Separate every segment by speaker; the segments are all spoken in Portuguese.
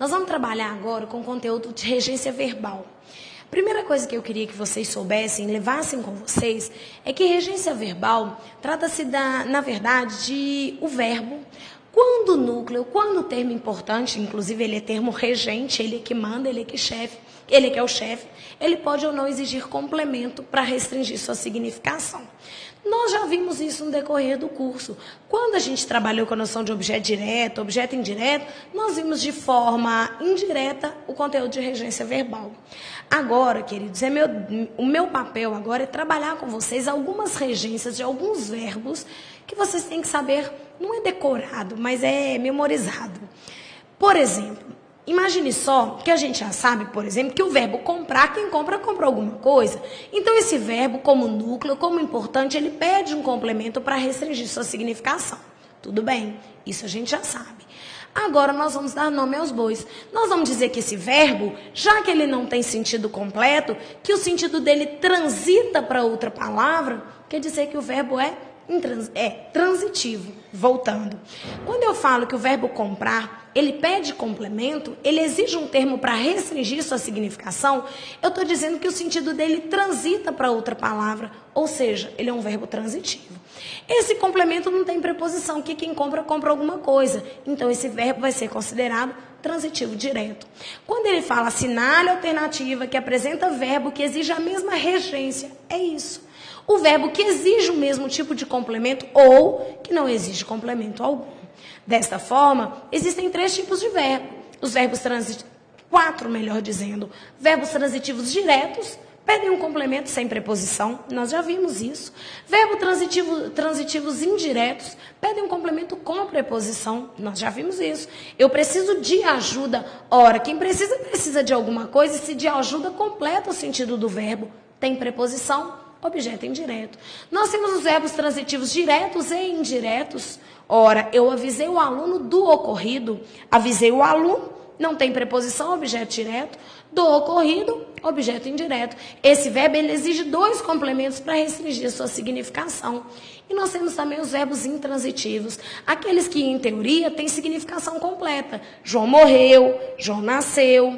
Speaker 1: Nós vamos trabalhar agora com conteúdo de regência verbal. Primeira coisa que eu queria que vocês soubessem, levassem com vocês, é que regência verbal trata-se, na verdade, de o verbo. Quando o núcleo, quando o termo importante, inclusive ele é termo regente, ele é que manda, ele é que chefe, ele é que é o chefe, ele pode ou não exigir complemento para restringir sua significação. Nós já vimos isso no decorrer do curso. Quando a gente trabalhou com a noção de objeto direto, objeto indireto, nós vimos de forma indireta o conteúdo de regência verbal. Agora, queridos, o meu papel agora é trabalhar com vocês algumas regências de alguns verbos que vocês têm que saber, não é decorado, mas é memorizado. Por exemplo, imagine só que a gente já sabe, por exemplo, que o verbo comprar, quem compra, comprou alguma coisa. Então, esse verbo, como núcleo, como importante, ele pede um complemento para restringir sua significação. Tudo bem, isso a gente já sabe. Agora, nós vamos dar nome aos bois. Nós vamos dizer que esse verbo, já que ele não tem sentido completo, que o sentido dele transita para outra palavra, quer dizer que o verbo é transitivo. Voltando. Quando eu falo que o verbo comprar, ele pede complemento, ele exige um termo para restringir sua significação, eu estou dizendo que o sentido dele transita para outra palavra, ou seja, ele é um verbo transitivo. Esse complemento não tem preposição, que quem compra, compra alguma coisa. Então, esse verbo vai ser considerado transitivo direto. Quando ele fala assinale alternativa que apresenta verbo que exige a mesma regência, é isso. O verbo que exige o mesmo tipo de complemento ou que não exige complemento algum. Desta forma, existem 3 tipos de verbo. Os verbos transitivos, 4, melhor dizendo. Verbos transitivos diretos, pedem um complemento sem preposição, nós já vimos isso. Verbos transitivos indiretos, pedem um complemento com preposição, nós já vimos isso. Eu preciso de ajuda. Ora, quem precisa, precisa de alguma coisa, e se de ajuda completa o sentido do verbo, tem preposição, objeto indireto. Nós temos os verbos transitivos diretos e indiretos. Ora, eu avisei o aluno do ocorrido, avisei o aluno, não tem preposição, objeto direto, do ocorrido, objeto indireto. Esse verbo ele exige 2 complementos para restringir sua significação. E nós temos também os verbos intransitivos, aqueles que, em teoria, têm significação completa. João morreu, João nasceu,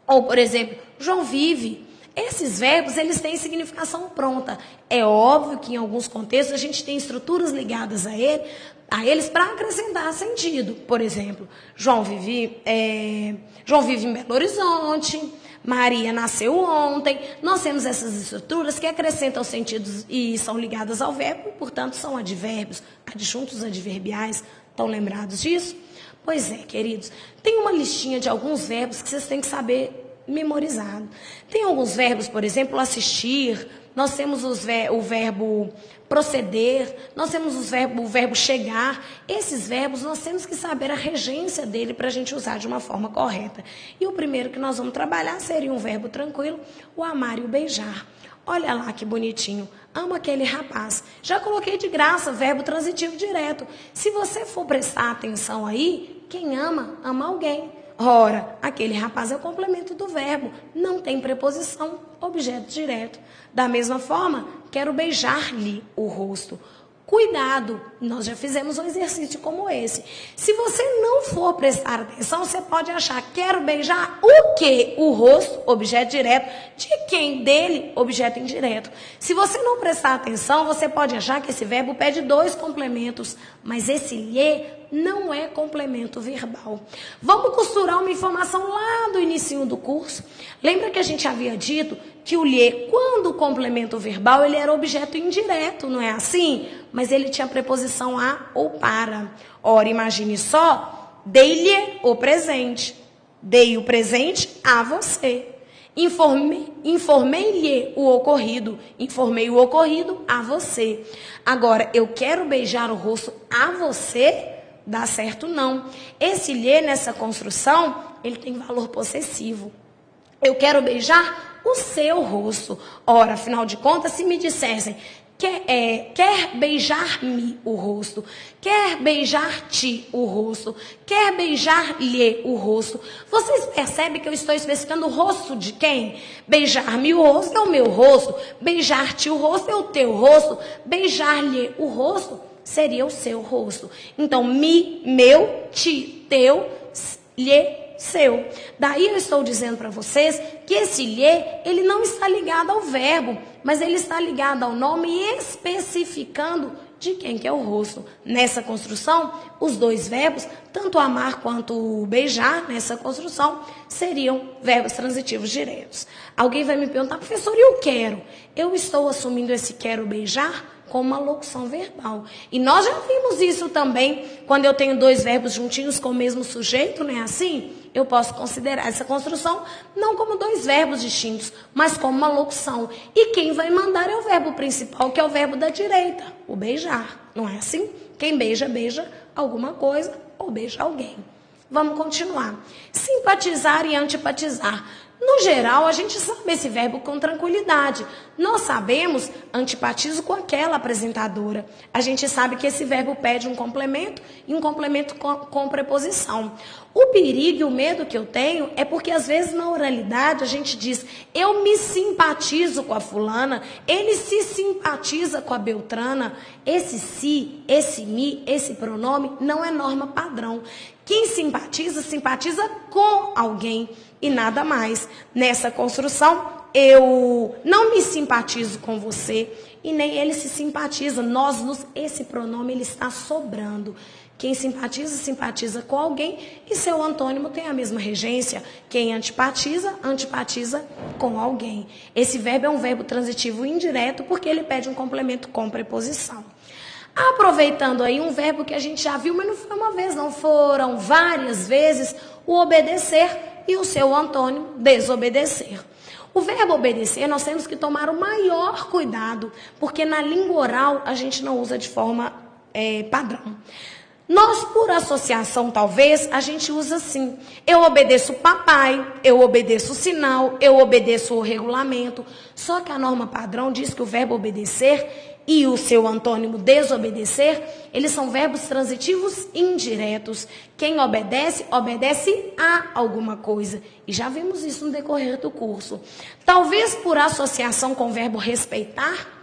Speaker 1: ou, por exemplo, João vive. Esses verbos, eles têm significação pronta. É óbvio que, em alguns contextos, a gente tem estruturas ligadas a eles para acrescentar sentido. Por exemplo, João vive em Belo Horizonte, Maria nasceu ontem. Nós temos essas estruturas que acrescentam sentidos e são ligadas ao verbo, e, portanto, são advérbios, adjuntos adverbiais. Estão lembrados disso? Pois é, queridos. Tem uma listinha de alguns verbos que vocês têm que saber memorizado. Tem alguns verbos, por exemplo, assistir, nós temos o verbo proceder, nós temos o verbo chegar. Esses verbos nós temos que saber a regência dele para a gente usar de uma forma correta. E o primeiro que nós vamos trabalhar seria um verbo tranquilo, o amar e o beijar. Olha lá que bonitinho, amo aquele rapaz. Já coloquei de graça, verbo transitivo direto. Se você for prestar atenção aí, quem ama, ama alguém. Ora, aquele rapaz é o complemento do verbo, não tem preposição, objeto direto. Da mesma forma, quero beijar-lhe o rosto. Cuidado, nós já fizemos um exercício como esse. Se você não for prestar atenção, você pode achar, quero beijar o quê? O rosto, objeto direto. De quem? Dele, objeto indireto. Se você não prestar atenção, você pode achar que esse verbo pede 2 complementos, mas esse lhe não é complemento verbal. Vamos costurar uma informação lá do início do curso. Lembra que a gente havia dito que o lhe, quando o complemento verbal, ele era objeto indireto, não é assim? Mas ele tinha preposição a ou para. Ora, imagine só, dei-lhe o presente. Dei o presente a você. Informei-lhe o ocorrido. Informei o ocorrido a você. Agora, eu quero beijar o rosto a você? Dá certo não. Esse lhe, nessa construção, ele tem valor possessivo. Eu quero beijar o seu rosto. Ora, afinal de contas, se me dissessem, quer beijar-me o rosto, quer beijar-te o rosto, quer beijar-lhe o rosto. Vocês percebem que eu estou especificando o rosto de quem? Beijar-me o rosto é o meu rosto, beijar-te o rosto é o teu rosto, beijar-lhe o rosto seria o seu rosto. Então, meu, ti, teu, lhe, seu. Daí eu estou dizendo para vocês que esse lhe, ele não está ligado ao verbo, mas ele está ligado ao nome, especificando de quem que é o rosto. Nessa construção, os dois verbos, tanto amar quanto beijar, nessa construção, seriam verbos transitivos diretos. Alguém vai me perguntar, professor, e eu quero? Eu estou assumindo esse quero beijar como uma locução verbal. E nós já vimos isso também, quando eu tenho dois verbos juntinhos com o mesmo sujeito, não é assim? Eu posso considerar essa construção não como dois verbos distintos, mas como uma locução. E quem vai mandar é o verbo principal, que é o verbo da direita, o beijar. Não é assim? Quem beija, beija alguma coisa ou beija alguém. Vamos continuar. Simpatizar e antipatizar. No geral, a gente sabe esse verbo com tranquilidade. Nós sabemos, antipatizo com aquela apresentadora. A gente sabe que esse verbo pede um complemento e um complemento com preposição. O perigo e o medo que eu tenho é porque, às vezes, na oralidade, a gente diz, eu me simpatizo com a fulana, ele se simpatiza com a beltrana. Esse si, esse me, esse pronome não é norma padrão. Quem simpatiza, simpatiza com alguém e nada mais. Nessa construção, eu não me simpatizo com você e nem ele se simpatiza. Esse pronome ele está sobrando. Quem simpatiza, simpatiza com alguém e seu antônimo tem a mesma regência. Quem antipatiza, antipatiza com alguém. Esse verbo é um verbo transitivo indireto porque ele pede um complemento com preposição. Aproveitando aí um verbo que a gente já viu, mas não foi uma vez, não foram várias vezes, o obedecer e o seu antônimo, desobedecer. O verbo obedecer, nós temos que tomar o maior cuidado, porque na língua oral a gente não usa de forma padrão. Nós, por associação, talvez, a gente usa assim. Eu obedeço o papai, eu obedeço o sinal, eu obedeço o regulamento. Só que a norma padrão diz que o verbo obedecer e o seu antônimo desobedecer, eles são verbos transitivos indiretos. Quem obedece, obedece a alguma coisa. E já vimos isso no decorrer do curso. Talvez por associação com o verbo respeitar,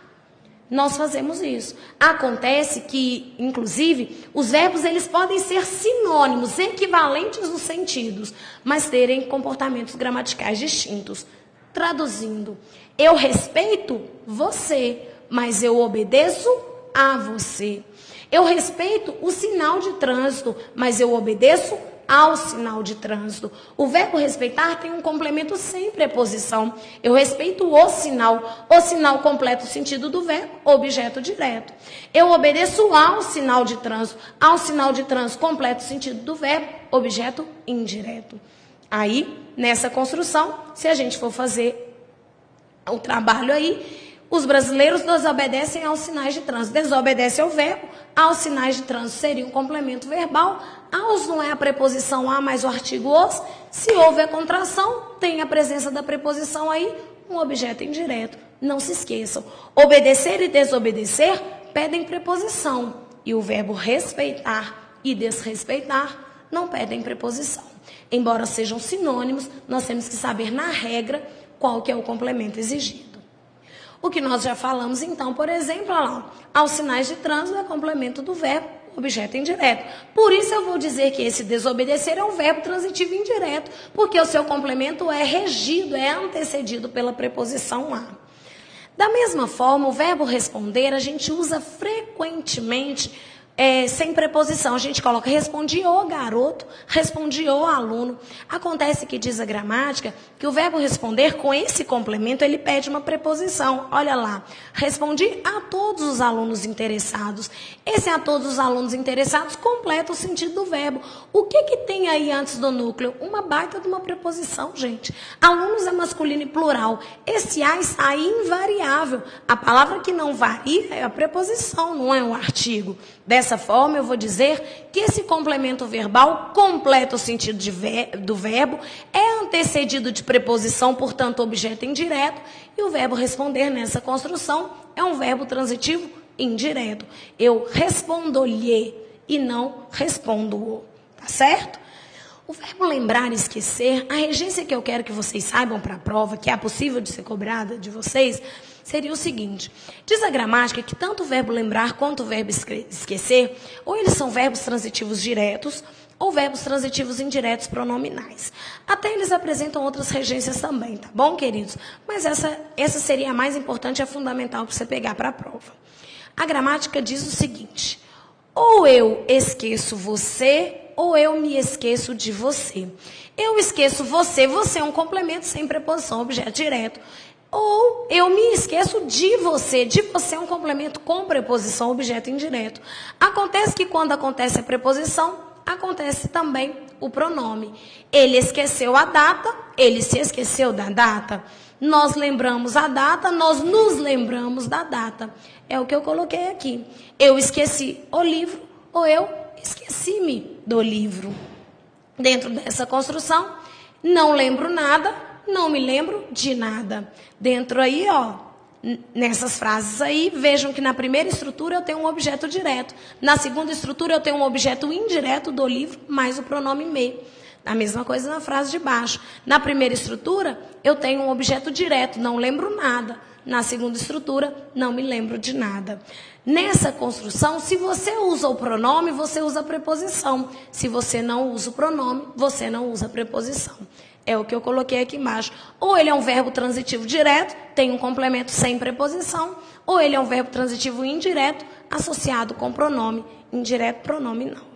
Speaker 1: nós fazemos isso. Acontece que, inclusive, os verbos eles podem ser sinônimos, equivalentes nos sentidos, mas terem comportamentos gramaticais distintos. Traduzindo, eu respeito você, mas eu obedeço a você. Eu respeito o sinal de trânsito, mas eu obedeço ao sinal de trânsito. O verbo respeitar tem um complemento sem preposição. Eu respeito o sinal completa o sentido do verbo, objeto direto. Eu obedeço ao sinal de trânsito completa o sentido do verbo, objeto indireto. Aí, nessa construção, se a gente for fazer o trabalho aí, os brasileiros desobedecem aos sinais de trânsito. Desobedecem ao verbo, aos sinais de trânsito seria um complemento verbal. Aos não é a preposição a mais o artigo os. Se houve a contração, tem a presença da preposição aí, um objeto indireto. Não se esqueçam. Obedecer e desobedecer pedem preposição. E o verbo respeitar e desrespeitar não pedem preposição. Embora sejam sinônimos, nós temos que saber na regra qual que é o complemento exigido. O que nós já falamos, então, por exemplo, olha lá, aos sinais de trânsito é complemento do verbo, objeto indireto. Por isso eu vou dizer que esse desobedecer é um verbo transitivo indireto, porque o seu complemento é regido, é antecedido pela preposição a. Da mesma forma, o verbo responder a gente usa frequentemente sem preposição. A gente coloca respondi o garoto, respondi o aluno. Acontece que diz a gramática que o verbo responder, com esse complemento, ele pede uma preposição. Olha lá, respondi a todos os alunos interessados. Esse a todos os alunos interessados completa o sentido do verbo. O que tem aí antes do núcleo? Uma baita de uma preposição, gente. Alunos é masculino e plural. Esse a está invariável. A palavra que não varia é a preposição, não é um artigo. Dessa forma, eu vou dizer que esse complemento verbal completa o sentido do verbo, é antecedido de preposição, portanto, objeto indireto, e o verbo responder nessa construção é um verbo transitivo indireto. Eu respondo-lhe e não respondo-o, tá certo? O verbo lembrar e esquecer, a regência que eu quero que vocês saibam para a prova, que é possível de ser cobrada de vocês, seria o seguinte. Diz a gramática que tanto o verbo lembrar quanto o verbo esquecer, ou eles são verbos transitivos diretos, ou verbos transitivos indiretos pronominais. Até eles apresentam outras regências também, tá bom, queridos? Mas essa seria a mais importante e a fundamental para você pegar para a prova. A gramática diz o seguinte: ou eu esqueço você, ou eu me esqueço de você. Eu esqueço você, você é um complemento sem preposição, objeto direto. Ou eu me esqueço de você é um complemento com preposição, objeto indireto. Acontece que quando acontece a preposição, acontece também o pronome. Ele esqueceu a data, ele se esqueceu da data. Nós lembramos a data, nós nos lembramos da data. É o que eu coloquei aqui. Eu esqueci o livro, ou eu esqueci-me do livro. Dentro dessa construção, não lembro nada, não me lembro de nada. Dentro aí, ó, nessas frases aí, vejam que na primeira estrutura eu tenho um objeto direto. Na segunda estrutura eu tenho um objeto indireto do livro, mais o pronome me. A mesma coisa na frase de baixo. Na primeira estrutura, eu tenho um objeto direto, não lembro nada. Na segunda estrutura, não me lembro de nada. Nessa construção, se você usa o pronome, você usa a preposição. Se você não usa o pronome, você não usa a preposição. É o que eu coloquei aqui embaixo. Ou ele é um verbo transitivo direto, tem um complemento sem preposição, ou ele é um verbo transitivo indireto, associado com pronome indireto, pronome não.